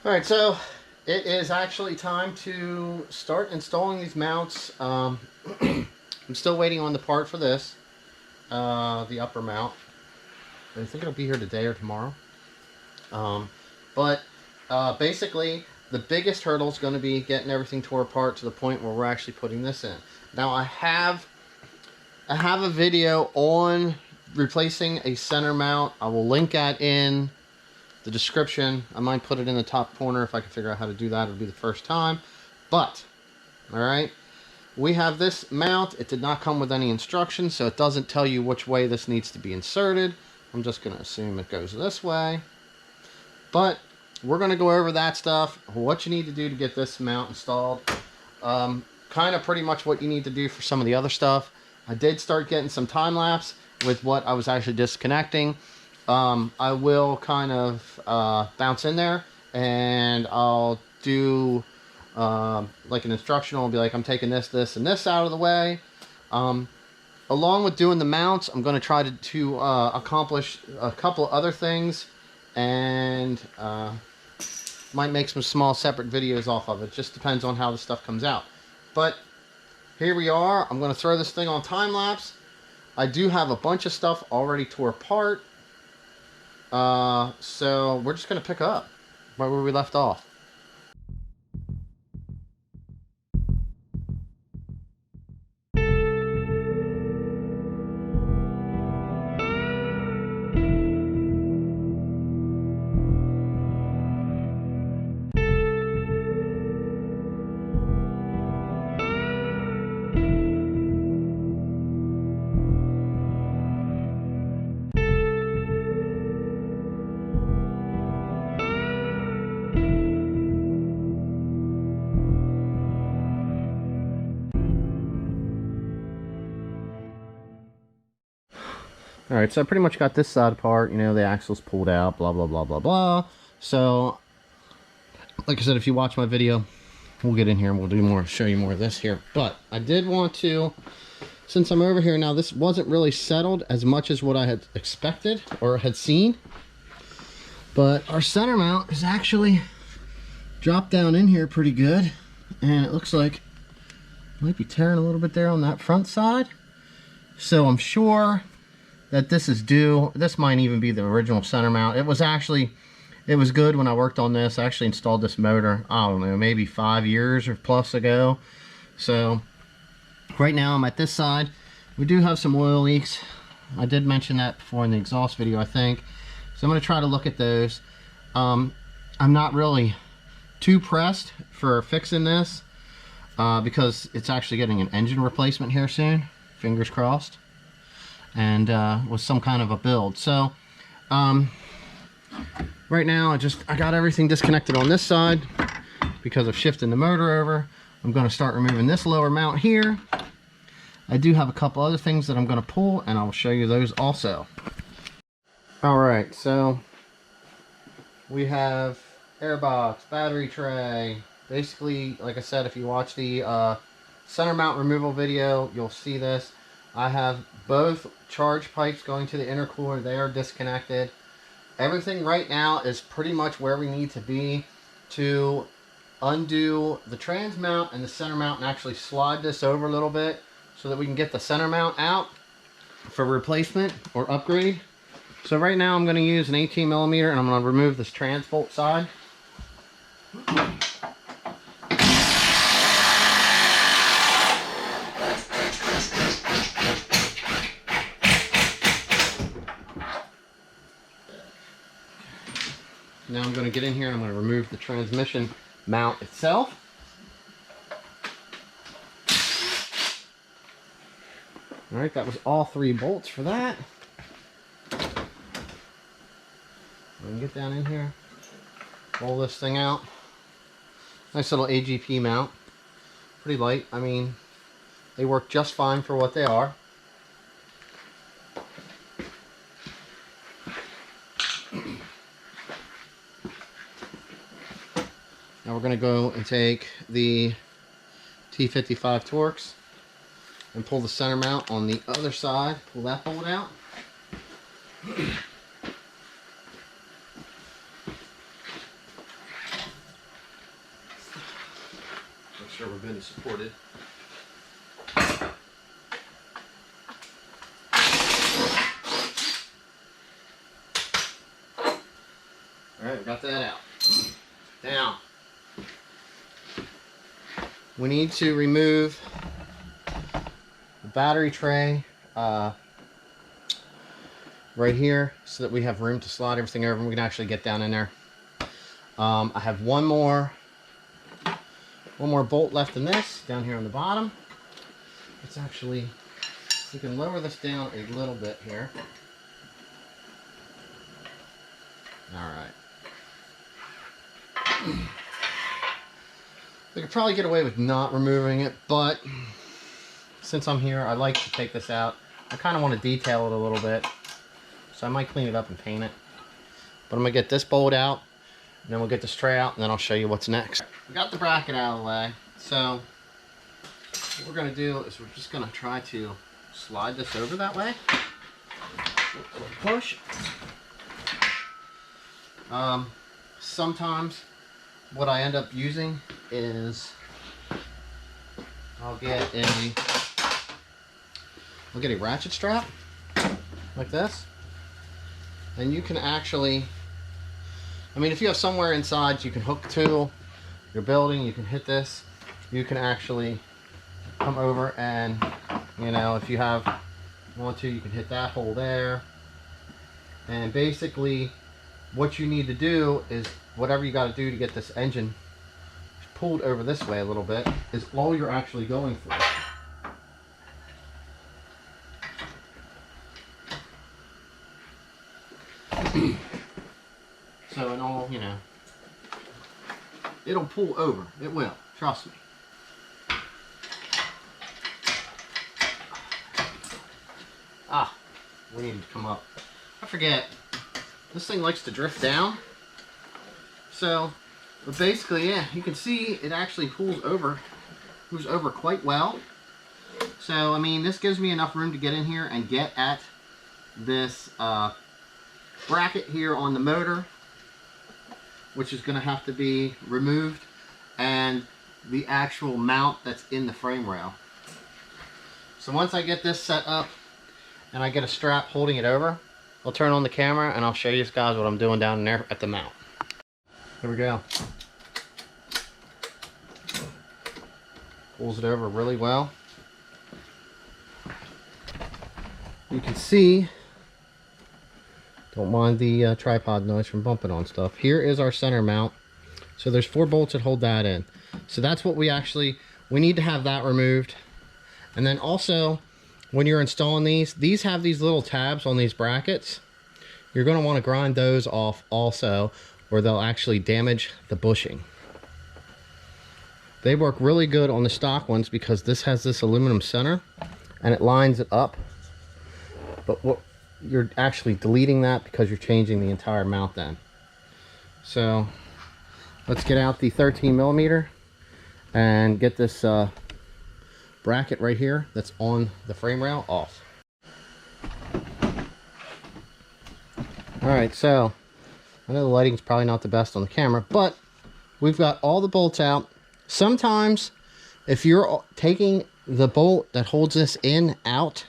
Alright, so it is actually time to start installing these mounts. I'm still waiting on the part for this, the upper mount. I think it'll be here today or tomorrow. But basically, the biggest hurdle is going to be getting everything tore apart to the point where we're actually putting this in. Now, I have a video on replacing a center mount. I will link that in the description. I might put it in the top corner if I can figure out how to do that. It'll be the first time. But, alright, we have this mount. It did not come with any instructions, so it doesn't tell you which way this needs to be inserted. I'm just going to assume it goes this way. But we're going to go over that stuff, what you need to do to get this mount installed. Kind of pretty much what you need to do for some of the other stuff. I did start getting some time lapse with what I was actually disconnecting. I will kind of bounce in there and I'll do like an instructional and be like, I'm taking this, this, and this out of the way. Along with doing the mounts, I'm going to try to accomplish a couple other things, and might make some small separate videos off of it. Just depends on how the stuff comes out. But here we are. I'm going to throw this thing on time lapse. I do have a bunch of stuff already tore apart. So we're just going to pick up right where we left off. Alright, so I pretty much got this side apart, you know, the axle's pulled out, blah, blah, blah, blah, blah. So, like I said, if you watch my video, we'll get in here and we'll do more, show you more of this here. But I did want to, since I'm over here now, this wasn't really settled as much as what I had expected or had seen. But our center mount is actually dropped down in here pretty good. And it looks like it might be tearing a little bit there on that front side. So I'm sure that this is due. This might even be the original center mount. It was good when I worked on this. I actually installed this motor, I don't know, maybe 5 years or plus ago. So right now I'm at this side. We do have some oil leaks. I did mention that before in the exhaust video, I think. So I'm going to try to look at those. I'm not really too pressed for fixing this because it's actually getting an engine replacement here soon. Fingers crossed. And with some kind of a build. So right now I got everything disconnected on this side because of shifting the motor over. I'm going to start removing this lower mount here. I do have a couple other things that I'm going to pull, and I will show you those also. Alright, so we have airbox, battery tray. Basically, like I said, if you watch the center mount removal video, you'll see this. I have both charge pipes going to the intercooler. They are disconnected. Everything right now is pretty much where we need to be to undo the trans mount and the center mount and actually slide this over a little bit so that we can get the center mount out for replacement or upgrade. So right now I'm going to use an 18mm and I'm going to remove this trans bolt side. Now I'm going to get in here and I'm going to remove the transmission mount itself. Alright, that was all 3 bolts for that. I'm going to get down in here, roll this thing out. Nice little AGP mount. Pretty light. I mean, they work just fine for what they are. Now we're going to go and take the T55 Torx and pull the center mount on the other side. Pull that bolt out. sure we're good and supported. Alright, we got that out. Now, we need to remove the battery tray right here so that we have room to slide everything over and we can actually get down in there. I have one more bolt left in this down here on the bottom. Let's actually, we can lower this down a little bit here. Alright. We could probably get away with not removing it, but since I'm here, I like to take this out. I kind of want to detail it a little bit, so I might clean it up and paint it. But I'm going to get this bolt out, and then we'll get this tray out, and then I'll show you what's next. We got the bracket out of the way, so what we're going to do is we're just going to try to slide this over that way. Push. Sometimes what I end up using is I'll get a ratchet strap like this, and you can actually, I mean, if you have somewhere inside you can hook to your building, you can hit this, you can actually come over and, you know, if you want to, you can hit that hole there. And basically what you need to do is whatever you got to do to get this engine pulled over this way a little bit is all you're actually going for. So in all, you know, it'll pull over. It will. Trust me. Ah, we need to come up. I forget. This thing likes to drift down. So, but basically, yeah, you can see it actually moves over quite well. So, I mean, this gives me enough room to get in here and get at this bracket here on the motor, which is going to have to be removed, and the actual mount that's in the frame rail. So once I get this set up and I get a strap holding it over, I'll turn on the camera and I'll show you guys what I'm doing down there at the mount. Here we go. Pulls it over really well. You can see, don't mind the tripod noise from bumping on stuff. Here is our center mount. So there's 4 bolts that hold that in. So that's what we need to have that removed. And then also, when you're installing these have these little tabs on these brackets. You're going to want to grind those off also, or they'll actually damage the bushing. They work really good on the stock ones because this has this aluminum center and it lines it up. But what you're actually deleting that because you're changing the entire mount then. So let's get out the 13mm and get this bracket right here that's on the frame rail off. Alright, so I know the lighting's probably not the best on the camera, but we've got all the bolts out. Sometimes if you're taking the bolt that holds this in out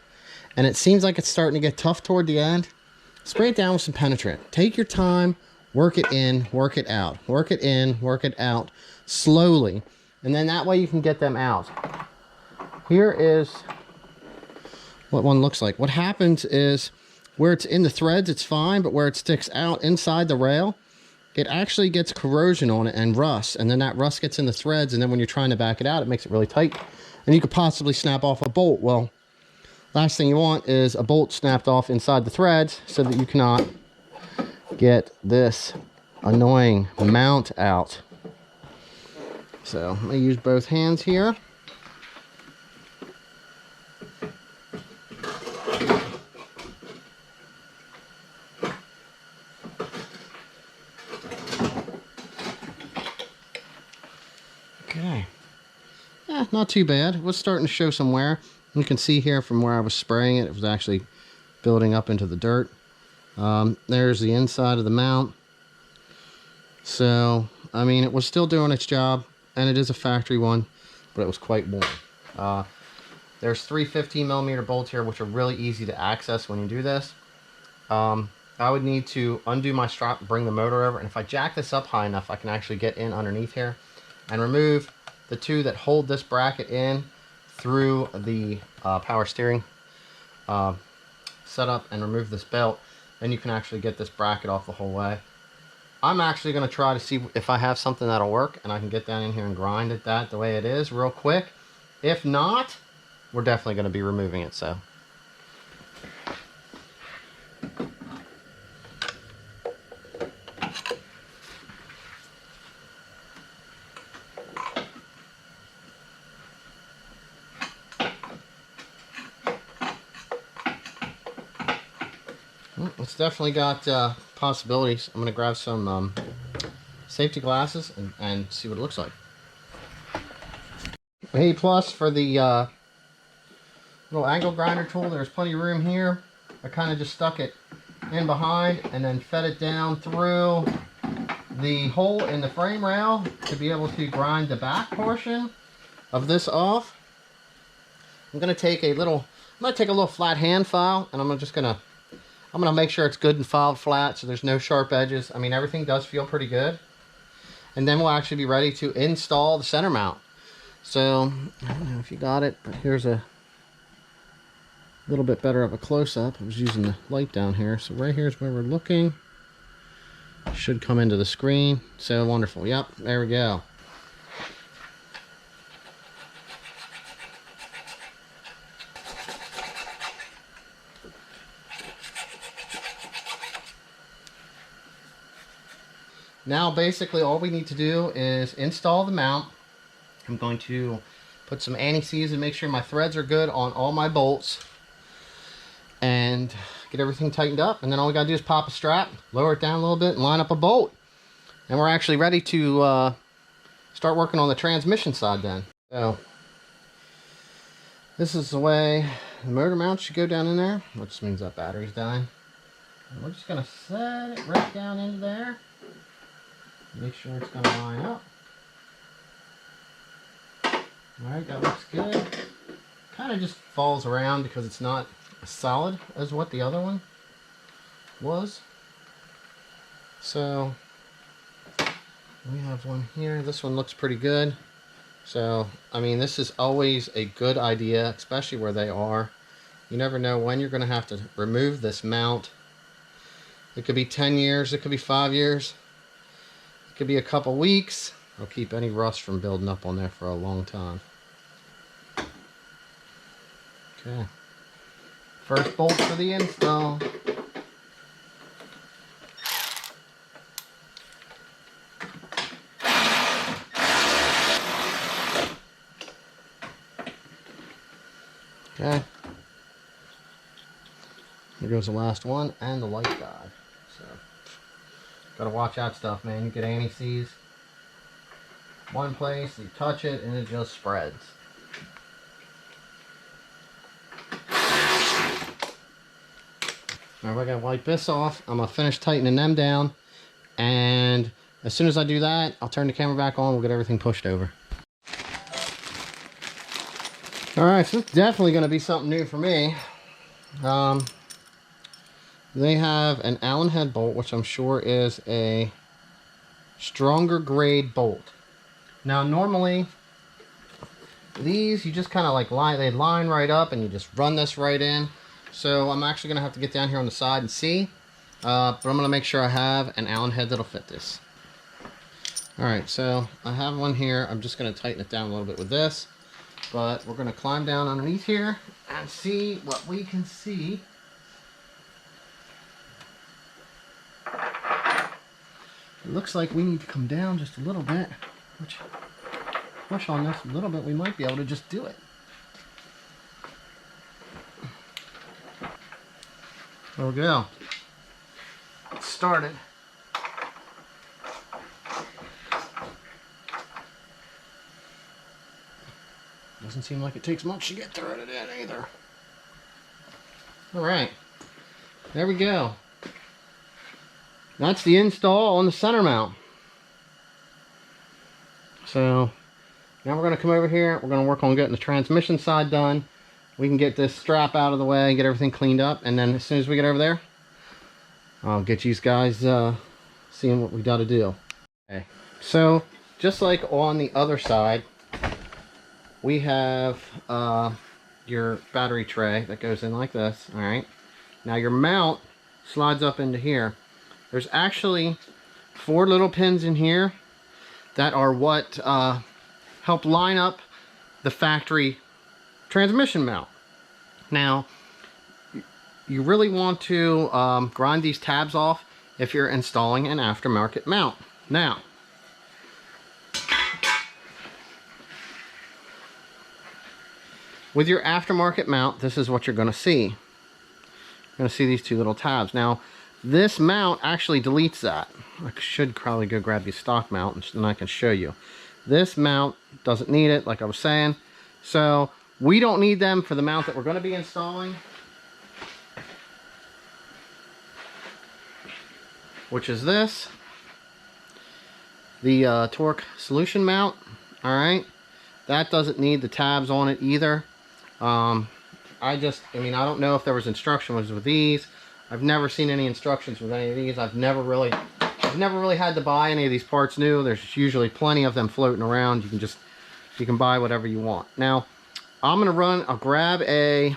and it seems like it's starting to get tough toward the end, spray it down with some penetrant. Take your time, work it in, work it out, work it in, work it out slowly, and then that way you can get them out. Here is what one looks like. What happens is where it's in the threads it's fine, but where it sticks out inside the rail, it actually gets corrosion on it and rust, and then that rust gets in the threads, and then when you're trying to back it out, it makes it really tight, and you could possibly snap off a bolt. Well, last thing you want is a bolt snapped off inside the threads so that you cannot get this annoying mount out. So I'm going to use both hands here. Okay. Yeah, not too bad. It was starting to show some wear. You can see here from where I was spraying it, it was actually building up into the dirt. There's the inside of the mount. So, I mean, it was still doing its job, and it is a factory one. but it was quite warm. There's 3 15mm bolts here, which are really easy to access when you do this. I would need to undo my strap and bring the motor over, and if I jack this up high enough, I can actually get in underneath here and remove the 2 that hold this bracket in through the power steering setup and remove this belt. Then you can actually get this bracket off the whole way. I'm actually going to try to see if I have something that'll work and I can get down in here and grind it the way it is real quick. If not, we're definitely going to be removing it. So it's definitely got possibilities. I'm going to grab some safety glasses and see what it looks like. A plus for the little angle grinder tool. There's plenty of room here. I kind of just stuck it in behind and then fed it down through the hole in the frame rail to be able to grind the back portion of this off. I'm going to take a little flat hand file, and I'm gonna make sure it's good and filed flat so there's no sharp edges. I mean, everything does feel pretty good. And then we'll actually be ready to install the center mount. So, I don't know if you got it, but here's a little bit better of a close-up. I was using the light down here. So right here's where we're looking. Should come into the screen. So wonderful. Yep, there we go. Now basically all we need to do is install the mount. I'm going to put some anti-seize and make sure my threads are good on all my bolts and get everything tightened up, and then all we gotta do is pop a strap, lower it down a little bit, and line up a bolt, and we're actually ready to start working on the transmission side then. So this is the way the motor mount should go down in there, which means that battery's dying. And we're just gonna set it right down into there. Make sure it's going to line up. Alright, that looks good. Kind of just falls around because it's not as solid as what the other one was. So, we have one here. This one looks pretty good. So, I mean, this is always a good idea, especially where they are. You never know when you're going to have to remove this mount. It could be 10 years, it could be 5 years. It could be a couple weeks. It'll keep any rust from building up on there for a long time. Okay. First bolt for the install. Okay. Here goes the last one, and the light died. So, gotta watch that stuff, man. You get anti-seize one place, you touch it, and it just spreads. Now I gotta wipe this off. I'm gonna finish tightening them down, and as soon as I do that, I'll turn the camera back on. We'll get everything pushed over. Alright, so it's definitely gonna be something new for me. They have an Allen head bolt, which I'm sure is a stronger grade bolt. Now normally these you just kind of like line right up and you just run this right in. So I'm actually gonna have to get down here on the side and see, but I'm gonna make sure I have an Allen head that'll fit this. Alright, so I have one here. I'm just gonna tighten it down a little bit with this, but we're gonna climb down underneath here and see what we can see. It looks like we need to come down just a little bit, which push on this a little bit, we might be able to just do it. There we go. It started. Doesn't seem like it takes much to get threaded in either. Alright, there we go. That's the install on the center mount. So Now we're going to come over here. We're going to work on getting the transmission side done. We can get this strap out of the way, get everything cleaned up, and then as soon as we get over there, I'll get you guys seeing what we got to do. Okay, so just like on the other side, we have your battery tray that goes in like this. All right, now your mount slides up into here. There's actually 4 little pins in here that are what help line up the factory transmission mount. Now, you really want to grind these tabs off if you're installing an aftermarket mount. Now, with your aftermarket mount, this is what you're going to see. You're going to see these 2 little tabs. Now, this mount actually deletes that. I should probably go grab the stock mount and then I can show you. This mount doesn't need it, like I was saying. So we don't need them for the mount that we're going to be installing, which is this, the torque solution mount. All right, that doesn't need the tabs on it either. I mean, I don't know if there was instructions with these. I've never seen any instructions with any of these. I've never really had to buy any of these parts new. There's usually plenty of them floating around. You can buy whatever you want. Now, I'll grab a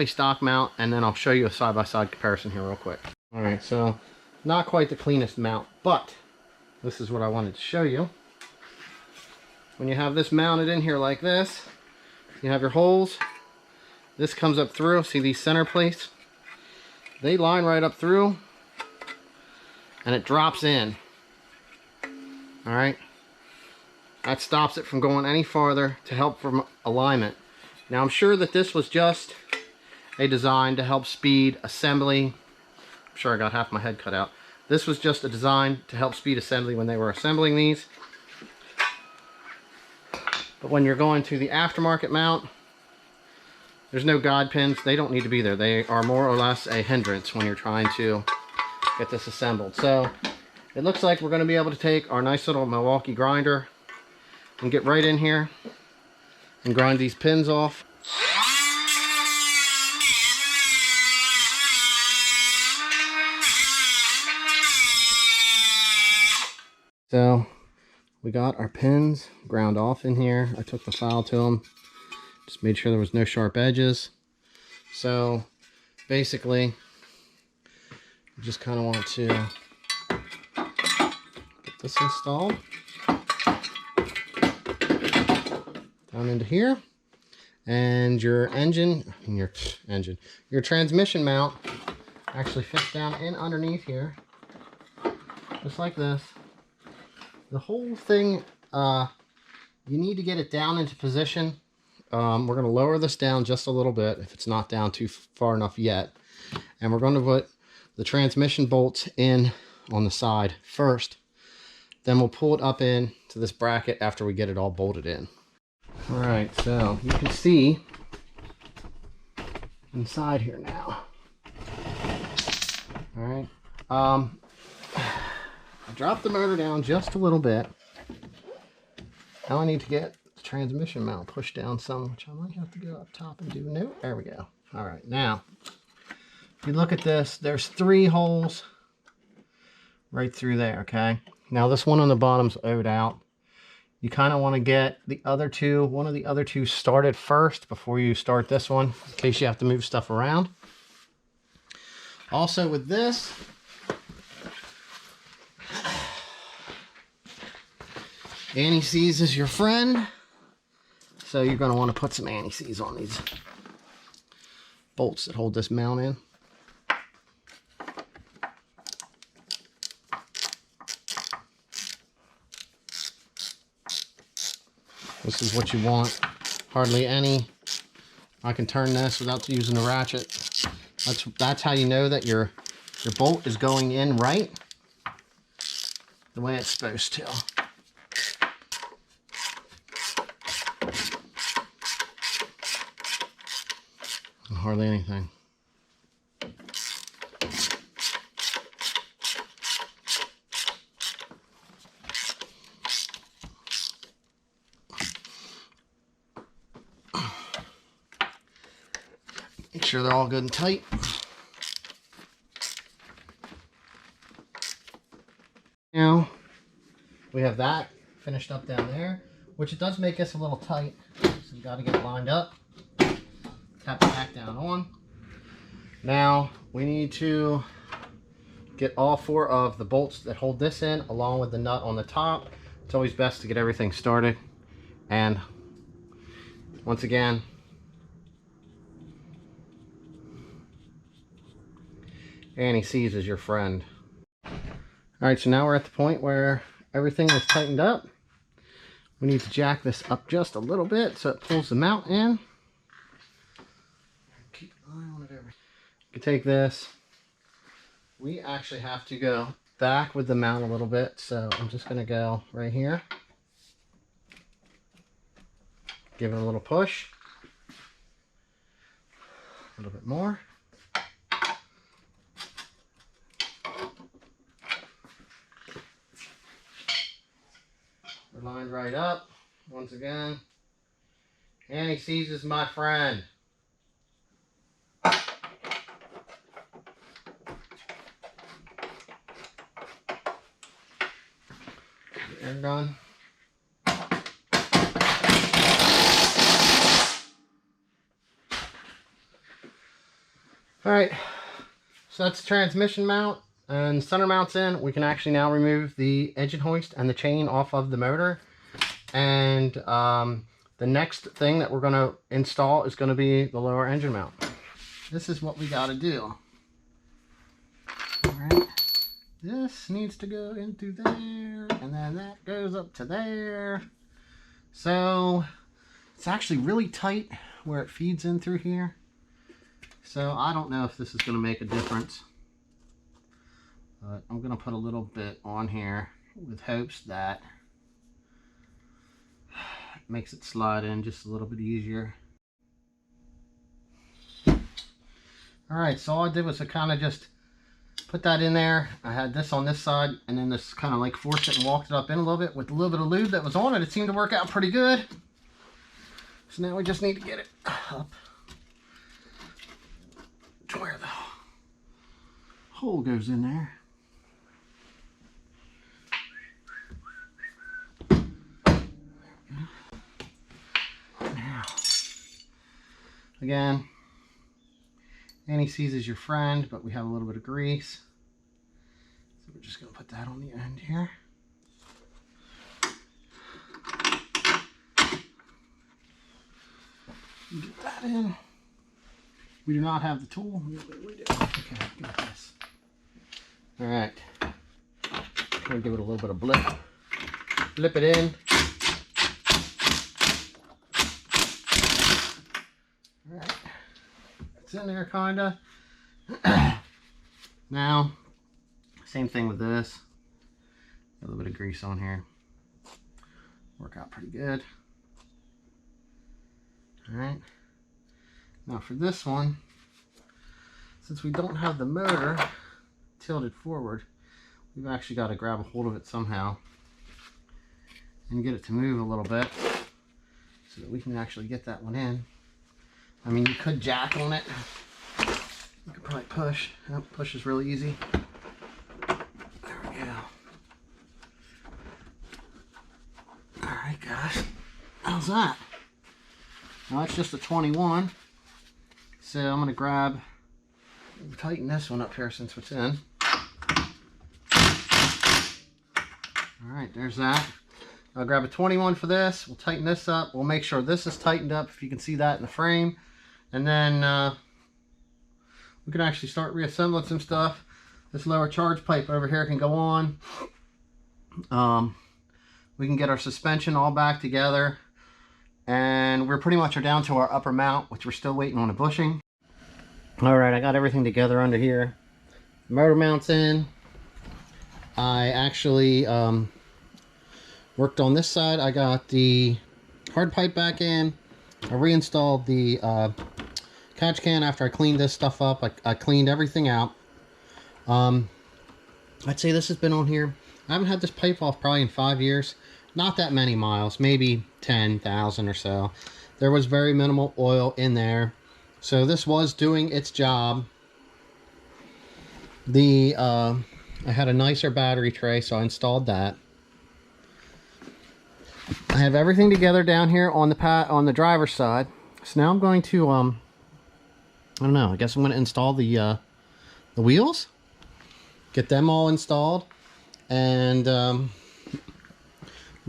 stock mount, and then I'll show you a side-by-side comparison here real quick. All right, so not quite the cleanest mount, but this is what I wanted to show you. When you have this mounted in here like this, you have your holes. This comes up through. See these center plates? They line right up through, and it drops in. All right, that stops it from going any farther to help from alignment. Now, I'm sure that this was just a design to help speed assembly. I'm sure I got half my head cut out. This was just a design to help speed assembly when they were assembling these. But when you're going to the aftermarket mount, there's no guide pins. They don't need to be there. They are more or less a hindrance when you're trying to get this assembled. So it looks like we're going to be able to take our nice little Milwaukee grinder and get right in here and grind these pins off. So we got our pins ground off in here. I took the file to them. Just made sure there was no sharp edges. So basically, you just kind of want to get this installed down into here. And your your transmission mount actually fits down in underneath here, just like this. The whole thing, you need to get it down into position. We're going to lower this down just a little bit if it's not down too far enough yet. And we're going to put the transmission bolts in on the side first. Then we'll pull it up in to this bracket after we get it all bolted in. All right, so you can see inside here now. All right. I dropped the motor down just a little bit. Now I need to get the transmission mount pushed down some, which I might have to go up top and do. Nope, there we go. All right, now, if you look at this, there's 3 holes right through there, okay? Now this one on the bottom's O'd out. You kind of want to get the other two, one of the other two started first before you start this one, in case you have to move stuff around. Also with this, anti-seize is your friend, so you're going to want to put some anti-seize on these bolts that hold this mount in. This is what you want. Hardly any. I can turn this without using the ratchet. That's how you know that your bolt is going in right, the way it's supposed to. Hardly anything. sure they're all good and tight. Now we have that finished up down there, which it does make us a little tight, so you got to get it lined up. Tap it back down on. Now we need to get all 4 of the bolts that hold this in, along with the nut on the top. It's always best to get everything started. And once again, Annie sees as your friend. Alright, so now we're at the point where everything is tightened up. We need to jack this up just a little bit so it pulls the mount in. Keep an eye on it. You can take this. We actually have to go back with the mount a little bit, so I'm just going to go right here. Give it a little push. A little bit more. We're lined right up. Once again. Annie seizes my friend. Air gun. Alright, so that's the transmission mount, and center mount's in. We can actually now remove the engine hoist and the chain off of the motor. And the next thing that we're going to install is going to be the lower engine mount. This is what we got to do. Alright, this needs to go into there, and then that goes up to there. So it's actually really tight where it feeds in through here. So I don't know if this is going to make a difference, but I'm going to put a little bit on here with hopes that it makes it slide in just a little bit easier. Alright, so all I did was I kind of just put that in there. I had this on this side, and then just kind of like forced it and walked it up in a little bit with a little bit of lube that was on it. It seemed to work out pretty good. So now we just need to get it up to where the hole goes in there. Now, again, Annie seizes your friend, but we have a little bit of grease. So we're just going to put that on the end here. Get that in. We do not have the tool. We do. Okay, got this. Alright. I'm going to give it a little bit of blip. Blip it in. Alright. It's in there, kinda. Now, same thing with this. A little bit of grease on here. Work out pretty good. Alright. Now for this one, since we don't have the motor tilted forward, we've actually got to grab a hold of it somehow and get it to move a little bit so that we can actually get that one in. I mean, you could jack on it. You could probably push. Oh, push is really easy. There we go. Alright guys, how's that? Now that's just a 21. So I'm going to grab, tighten this one up here since it's in. Alright, there's that. I'll grab a 21 for this. We'll tighten this up. We'll make sure this is tightened up, if you can see that in the frame. And then we can actually start reassembling some stuff. This lower charge pipe over here can go on. We can get our suspension all back together. And we're pretty much down to our upper mount, which we're still waiting on a bushing. Alright, I got everything together under here. Motor mount's in. I actually worked on this side. I got the hard pipe back in. I reinstalled the catch can after I cleaned this stuff up. I cleaned everything out. I'd say this has been on here. I haven't had this pipe off probably in 5 years. Not that many miles, maybe 10,000 or so. There was very minimal oil in there. So this was doing its job. I had a nicer battery tray, so I installed that. I have everything together down here on the driver's side. So now I'm going to I don't know, I guess I'm going to install the wheels, get them all installed, and I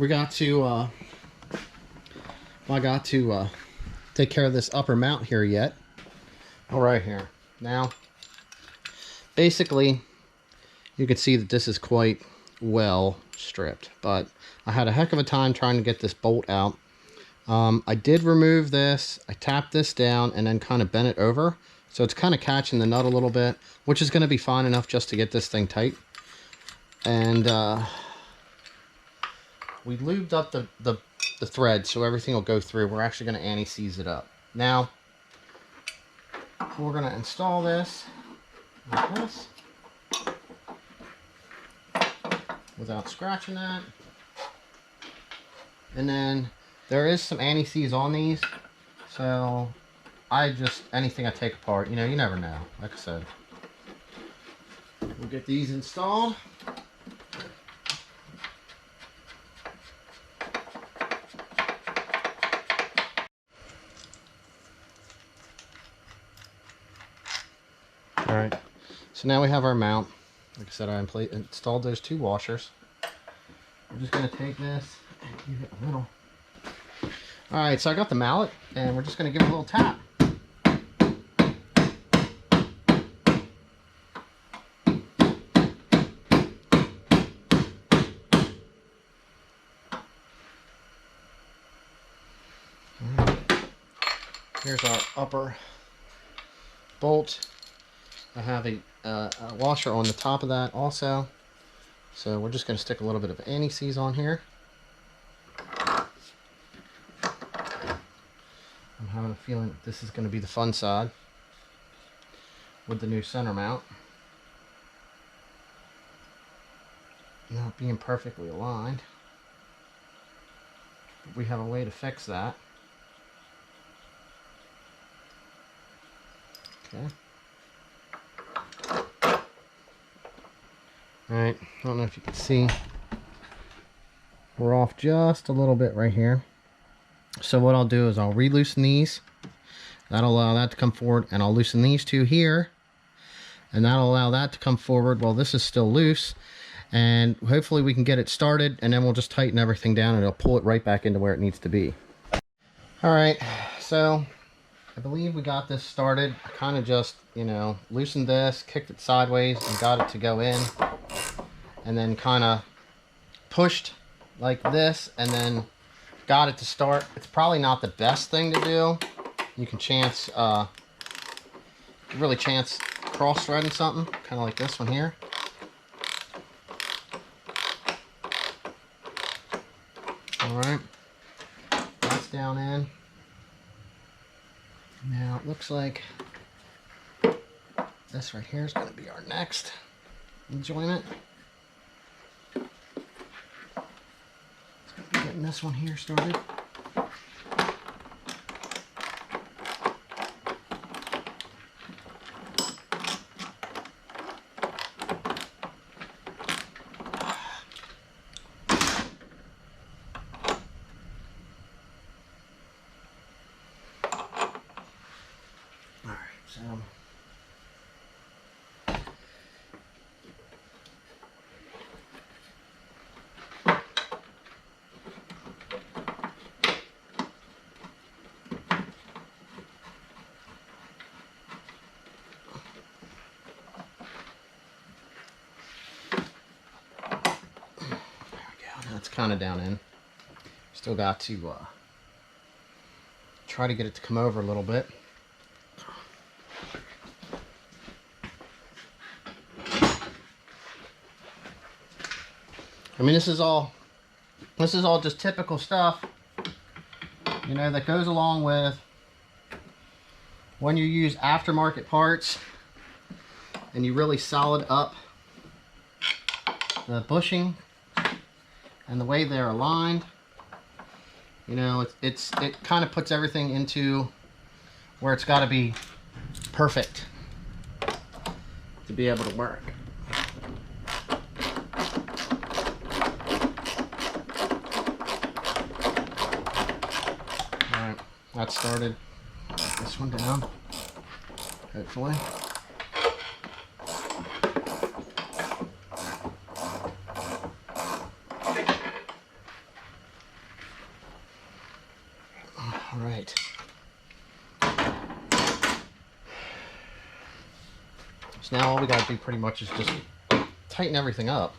got to take care of this upper mount here yet. All right, here now. Basically, you can see that this is quite well stripped, but I had a heck of a time trying to get this bolt out. I did remove this, I tapped this down and then kind of bent it over, so it's kind of catching the nut a little bit, which is going to be fine enough just to get this thing tight. And we lubed up the thread so everything will go through. We're actually going to anti-seize it up. Now, we're going to install this like this without scratching that. And then there is some anti-seize on these, so anything I take apart, you know, you never know. Like I said, we'll get these installed. All right, so now we have our mount. Like I said, I installed those 2 washers. I'm just going to take this and give it a little. All right, so I got the mallet, and we're just going to give it a little tap. All right. Here's our upper bolt. I have a washer on the top of that also. So we're just going to stick a little bit of anti-seize on here. I'm having a feeling that this is going to be the fun side with the new center mount. Not being perfectly aligned. But we have a way to fix that. Okay. Alright, I don't know if you can see. We're off just a little bit right here. So what I'll do is I'll re-loosen these. That'll allow that to come forward, and I'll loosen these 2 here. And that'll allow that to come forward while this is still loose. And hopefully we can get it started, and then we'll just tighten everything down and it'll pull it right back into where it needs to be. Alright, so I believe we got this started. I kind of just, you know, loosened this, kicked it sideways, and got it to go in. And then kind of pushed like this, and then got it to start. It's probably not the best thing to do. You can really chance cross-threading something, kind of like this one here. Alright, that's down in. Now it looks like this right here is going to be our next enjoyment. Getting this one here started. Kind of down in. Still got to try to get it to come over a little bit. I mean, this is all just typical stuff, you know, that goes along with when you use aftermarket parts and you really solid up the bushing and the way they're aligned. You know, it kind of puts everything into where it's got to be perfect to be able to work. Alright, that started. Put this one down, hopefully. Alright. So now all we got to do pretty much is just tighten everything up.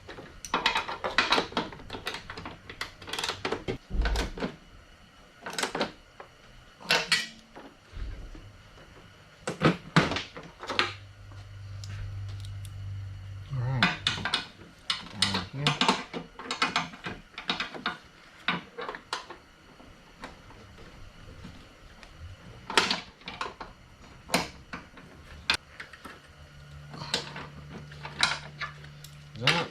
That.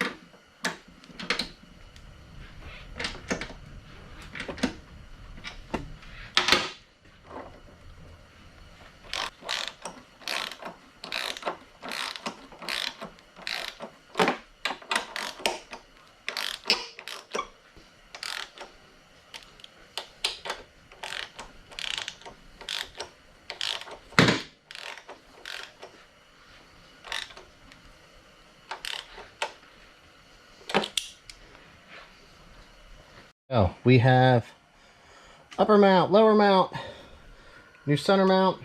Oh, we have upper mount, lower mount, new center mount.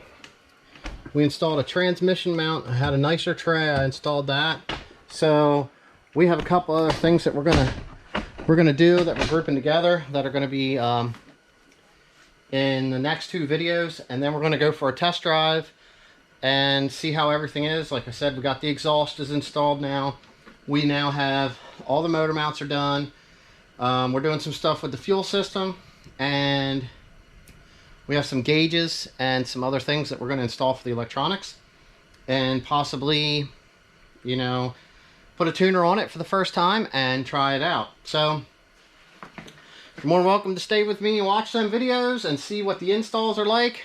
We installed a transmission mount. I had a nicer tray. I installed that. So we have a couple other things that we're gonna do that we're grouping together that are gonna be in the next two videos, and then we're gonna go for a test drive and see how everything is. Like I said, we got the exhaust is installed now. We now have all the motor mounts are done. We're doing some stuff with the fuel system, and we have some gauges and some other things that we're going to install for the electronics, and possibly, you know, put a tuner on it for the first time and try it out. So you're more than welcome to stay with me and watch some videos and see what the installs are like.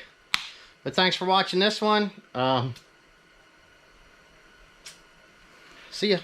But thanks for watching this one. See ya.